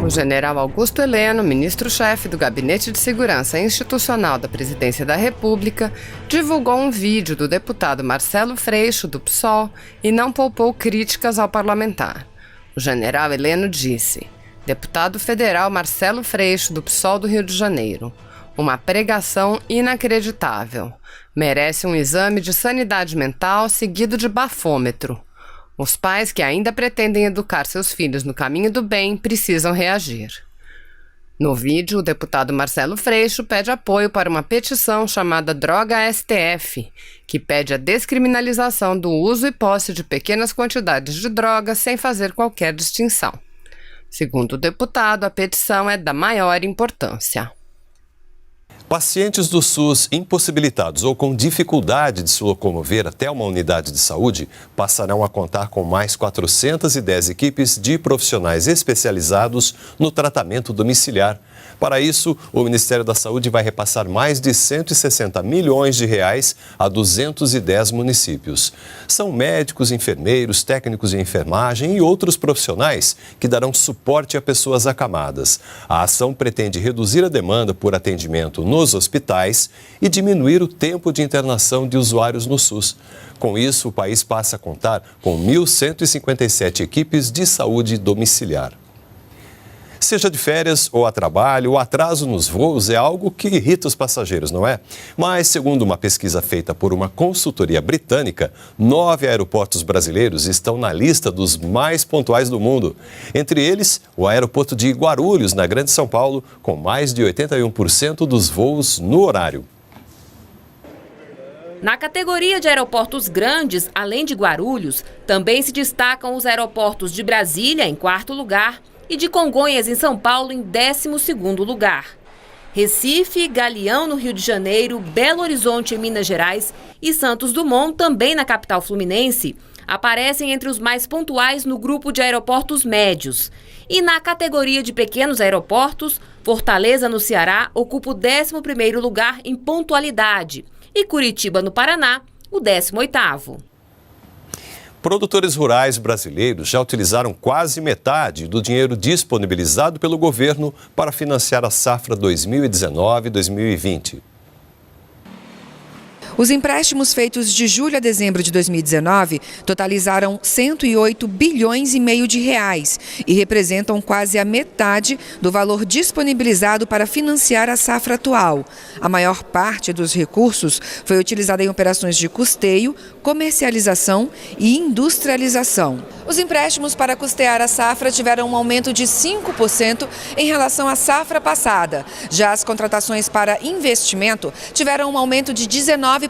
O general Augusto Heleno, ministro-chefe do Gabinete de Segurança Institucional da Presidência da República, divulgou um vídeo do deputado Marcelo Freixo, do PSOL, e não poupou críticas ao parlamentar. O general Heleno disse: deputado federal Marcelo Freixo, do PSOL do Rio de Janeiro, uma pregação inacreditável. Merece um exame de sanidade mental seguido de bafômetro. Os pais que ainda pretendem educar seus filhos no caminho do bem precisam reagir. No vídeo, o deputado Marcelo Freixo pede apoio para uma petição chamada Droga STF, que pede a descriminalização do uso e posse de pequenas quantidades de drogas sem fazer qualquer distinção. Segundo o deputado, a petição é da maior importância. Pacientes do SUS impossibilitados ou com dificuldade de se locomover até uma unidade de saúde passarão a contar com mais 410 equipes de profissionais especializados no tratamento domiciliar. Para isso, o Ministério da Saúde vai repassar mais de 160 milhões de reais a 210 municípios. São médicos, enfermeiros, técnicos de enfermagem e outros profissionais que darão suporte a pessoas acamadas. A ação pretende reduzir a demanda por atendimento nos hospitais e diminuir o tempo de internação de usuários no SUS. Com isso, o país passa a contar com 1.157 equipes de saúde domiciliar. Seja de férias ou a trabalho, o atraso nos voos é algo que irrita os passageiros, não é? Mas, segundo uma pesquisa feita por uma consultoria britânica, 9 aeroportos brasileiros estão na lista dos mais pontuais do mundo. Entre eles, o aeroporto de Guarulhos, na Grande São Paulo, com mais de 81% dos voos no horário. Na categoria de aeroportos grandes, além de Guarulhos, também se destacam os aeroportos de Brasília, em 4º lugar, e de Congonhas, em São Paulo, em 12º lugar. Recife, Galeão, no Rio de Janeiro, Belo Horizonte, em Minas Gerais e Santos Dumont, também na capital fluminense, aparecem entre os mais pontuais no grupo de aeroportos médios. E na categoria de pequenos aeroportos, Fortaleza, no Ceará, ocupa o 11º lugar em pontualidade e Curitiba, no Paraná, o 18º. Produtores rurais brasileiros já utilizaram quase metade do dinheiro disponibilizado pelo governo para financiar a safra 2019-2020. Os empréstimos feitos de julho a dezembro de 2019 totalizaram 108 bilhões e meio de reais e representam quase a metade do valor disponibilizado para financiar a safra atual. A maior parte dos recursos foi utilizada em operações de custeio, comercialização e industrialização. Os empréstimos para custear a safra tiveram um aumento de 5% em relação à safra passada. Já as contratações para investimento tiveram um aumento de 19%,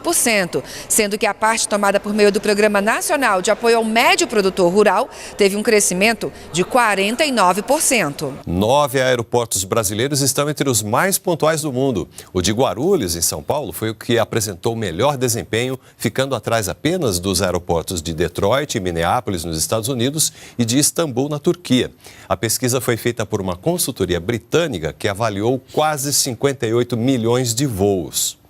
sendo que a parte tomada por meio do Programa Nacional de Apoio ao Médio Produtor Rural teve um crescimento de 49%. 9 aeroportos brasileiros estão entre os mais pontuais do mundo. O de Guarulhos, em São Paulo, foi o que apresentou o melhor desempenho, ficando atrás apenas dos aeroportos de Detroit e Minneapolis, nos Estados Unidos, e de Istambul, na Turquia. A pesquisa foi feita por uma consultoria britânica que avaliou quase 58 milhões de voos.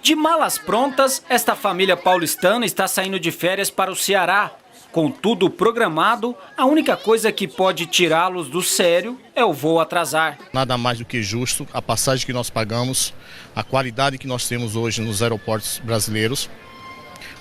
De malas prontas, esta família paulistana está saindo de férias para o Ceará. Com tudo programado, a única coisa que pode tirá-los do sério é o voo atrasar. Nada mais do que justo a passagem que nós pagamos, a qualidade que nós temos hoje nos aeroportos brasileiros.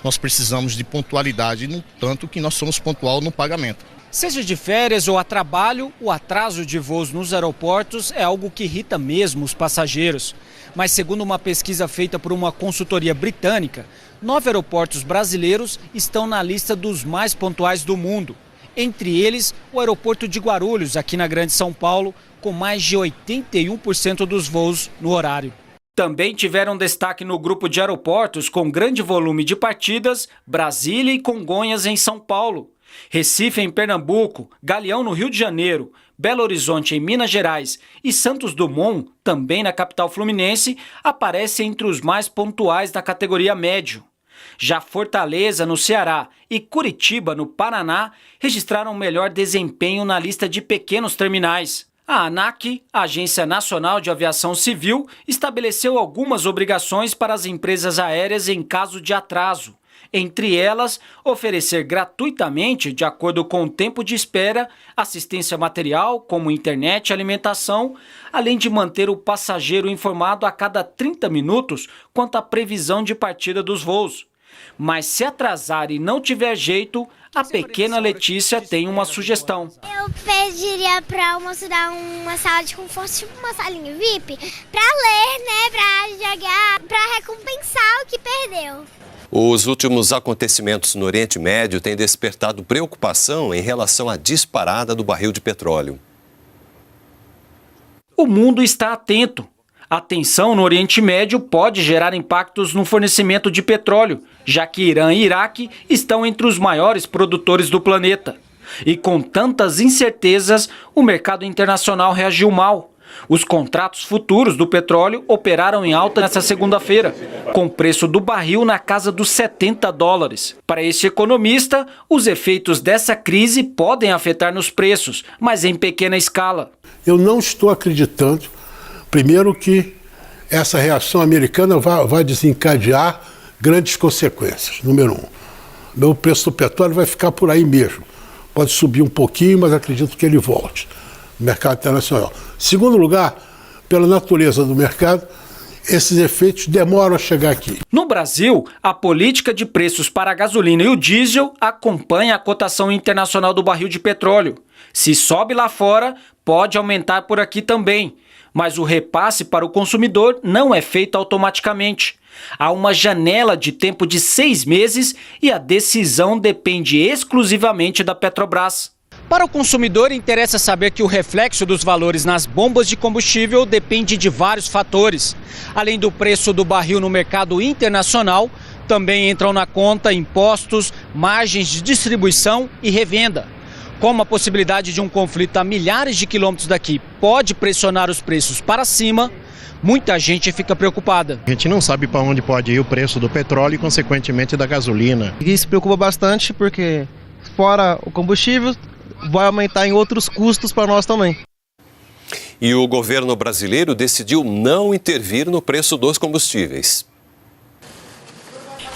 Nós precisamos de pontualidade, no tanto que nós somos pontual no pagamento. Seja de férias ou a trabalho, o atraso de voos nos aeroportos é algo que irrita mesmo os passageiros. Mas segundo uma pesquisa feita por uma consultoria britânica, 9 aeroportos brasileiros estão na lista dos mais pontuais do mundo. Entre eles, o aeroporto de Guarulhos, aqui na Grande São Paulo, com mais de 81% dos voos no horário. Também tiveram destaque no grupo de aeroportos com grande volume de partidas, Brasília e Congonhas, em São Paulo. Recife, em Pernambuco, Galeão, no Rio de Janeiro, Belo Horizonte, em Minas Gerais e Santos Dumont, também na capital fluminense, aparecem entre os mais pontuais da categoria médio. Já Fortaleza, no Ceará, e Curitiba, no Paraná, registraram melhor desempenho na lista de pequenos terminais. A ANAC, a Agência Nacional de Aviação Civil, estabeleceu algumas obrigações para as empresas aéreas em caso de atraso. Entre elas, oferecer gratuitamente, de acordo com o tempo de espera, assistência material, como internet e alimentação, além de manter o passageiro informado a cada 30 minutos quanto à previsão de partida dos voos. Mas se atrasar e não tiver jeito, a pequena Letícia tem uma sugestão. Eu pediria para o moço dar uma sala de conforto, tipo uma salinha VIP, para ler, né, para jogar, para recompensar o que perdeu. Os últimos acontecimentos no Oriente Médio têm despertado preocupação em relação à disparada do barril de petróleo. O mundo está atento. A tensão no Oriente Médio pode gerar impactos no fornecimento de petróleo, já que Irã e Iraque estão entre os maiores produtores do planeta. E com tantas incertezas, o mercado internacional reagiu mal. Os contratos futuros do petróleo operaram em alta nesta segunda-feira, com o preço do barril na casa dos $70. Para este economista, os efeitos dessa crise podem afetar nos preços, mas em pequena escala. Eu não estou acreditando, primeiro, que essa reação americana vai desencadear grandes consequências. Número 1, o preço do petróleo vai ficar por aí mesmo. Pode subir um pouquinho, mas acredito que ele volte no mercado internacional. Segundo lugar, pela natureza do mercado, esses efeitos demoram a chegar aqui. No Brasil, a política de preços para a gasolina e o diesel acompanha a cotação internacional do barril de petróleo. Se sobe lá fora, pode aumentar por aqui também. Mas o repasse para o consumidor não é feito automaticamente. Há uma janela de tempo de 6 meses e a decisão depende exclusivamente da Petrobras. Para o consumidor, interessa saber que o reflexo dos valores nas bombas de combustível depende de vários fatores. Além do preço do barril no mercado internacional, também entram na conta impostos, margens de distribuição e revenda. Como a possibilidade de um conflito a milhares de quilômetros daqui pode pressionar os preços para cima, muita gente fica preocupada. A gente não sabe para onde pode ir o preço do petróleo e, consequentemente, da gasolina. Isso preocupa bastante porque, fora o combustível, vai aumentar em outros custos para nós também. E o governo brasileiro decidiu não intervir no preço dos combustíveis.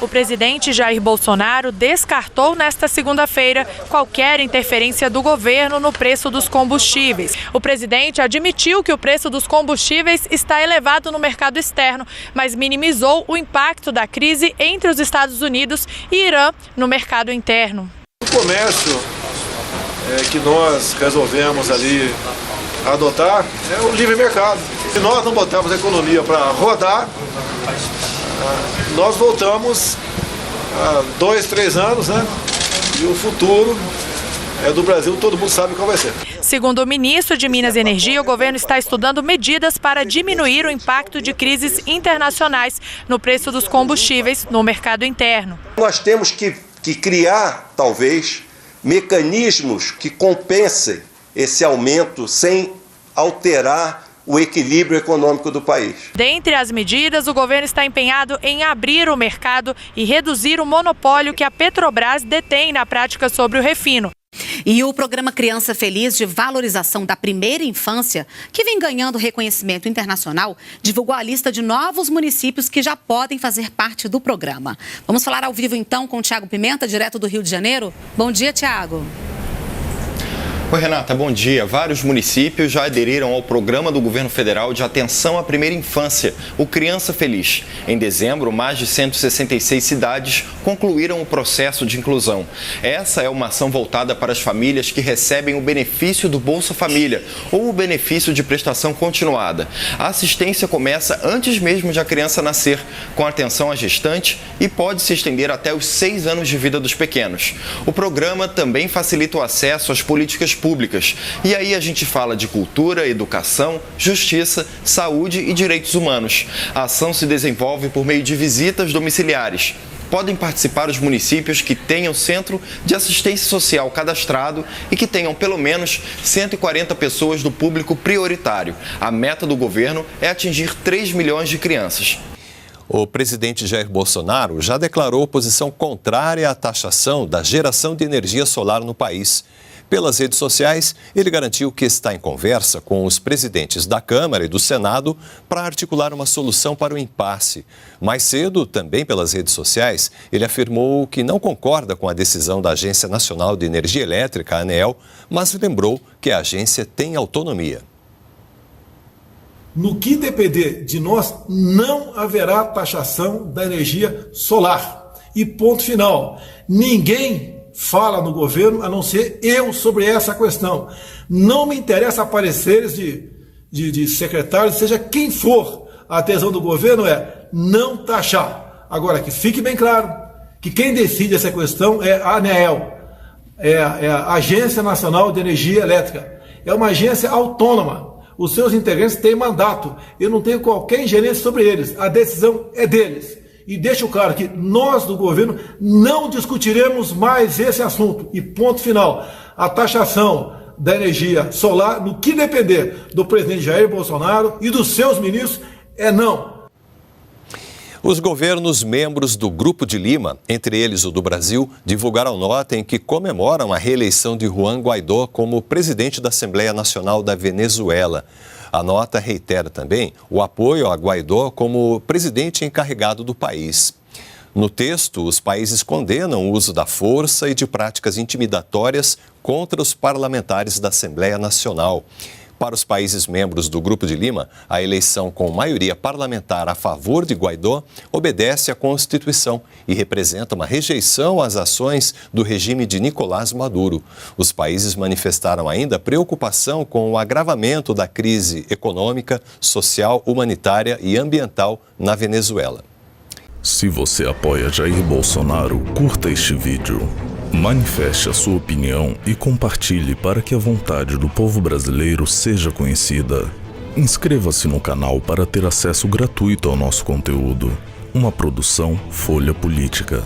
O presidente Jair Bolsonaro descartou nesta segunda-feira qualquer interferência do governo no preço dos combustíveis. O presidente admitiu que o preço dos combustíveis está elevado no mercado externo, mas minimizou o impacto da crise entre os Estados Unidos e Irã no mercado interno. O comércio que nós resolvemos ali adotar é o livre mercado. Se nós não botarmos a economia para rodar, nós voltamos há 2, 3 anos, né? E o futuro do Brasil, todo mundo sabe qual vai ser. Segundo o ministro de Minas e Energia, o governo está estudando medidas para diminuir o impacto de crises internacionais no preço dos combustíveis no mercado interno. Nós temos que criar, talvez, mecanismos que compensem esse aumento sem alterar o equilíbrio econômico do país. Dentre as medidas, o governo está empenhado em abrir o mercado e reduzir o monopólio que a Petrobras detém na prática sobre o refino. E o programa Criança Feliz, de valorização da primeira infância, que vem ganhando reconhecimento internacional, divulgou a lista de novos municípios que já podem fazer parte do programa. Vamos falar ao vivo então com o Tiago Pimenta, direto do Rio de Janeiro. Bom dia, Tiago. Oi, Renata, bom dia. Vários municípios já aderiram ao programa do governo federal de atenção à primeira infância, o Criança Feliz. Em dezembro, mais de 166 cidades concluíram o processo de inclusão. Essa é uma ação voltada para as famílias que recebem o benefício do Bolsa Família ou o benefício de prestação continuada. A assistência começa antes mesmo de a criança nascer, com atenção à gestante, e pode se estender até os 6 anos de vida dos pequenos. O programa também facilita o acesso às políticas públicas. E aí a gente fala de cultura, educação, justiça, saúde e direitos humanos. A ação se desenvolve por meio de visitas domiciliares. Podem participar os municípios que tenham centro de assistência social cadastrado e que tenham pelo menos 140 pessoas do público prioritário. A meta do governo é atingir 3 milhões de crianças. O presidente Jair Bolsonaro já declarou posição contrária à taxação da geração de energia solar no país. Pelas redes sociais, ele garantiu que está em conversa com os presidentes da Câmara e do Senado para articular uma solução para o impasse. Mais cedo, também pelas redes sociais, ele afirmou que não concorda com a decisão da Agência Nacional de Energia Elétrica, a ANEEL, mas lembrou que a agência tem autonomia. No que depender de nós, não haverá taxação da energia solar. E ponto final. Ninguém fala no governo, a não ser eu, sobre essa questão. Não me interessa pareceres de secretários, seja quem for. A adesão do governo é não taxar. Agora, que fique bem claro que quem decide essa questão é a ANEEL, é a Agência Nacional de Energia Elétrica. É uma agência autônoma. Os seus integrantes têm mandato. Eu não tenho qualquer ingerência sobre eles. A decisão é deles. E deixo claro que nós do governo não discutiremos mais esse assunto. E ponto final. A taxação da energia solar, no que depender do presidente Jair Bolsonaro e dos seus ministros, é não. Os governos membros do Grupo de Lima, entre eles o do Brasil, divulgaram nota em que comemoram a reeleição de Juan Guaidó como presidente da Assembleia Nacional da Venezuela. A nota reitera também o apoio a Guaidó como presidente encarregado do país. No texto, os países condenam o uso da força e de práticas intimidatórias contra os parlamentares da Assembleia Nacional. Para os países membros do Grupo de Lima, a eleição com maioria parlamentar a favor de Guaidó obedece à Constituição e representa uma rejeição às ações do regime de Nicolás Maduro. Os países manifestaram ainda preocupação com o agravamento da crise econômica, social, humanitária e ambiental na Venezuela. Se você apoia Jair Bolsonaro, curta este vídeo. Manifeste a sua opinião e compartilhe para que a vontade do povo brasileiro seja conhecida. Inscreva-se no canal para ter acesso gratuito ao nosso conteúdo. Uma produção Folha Política.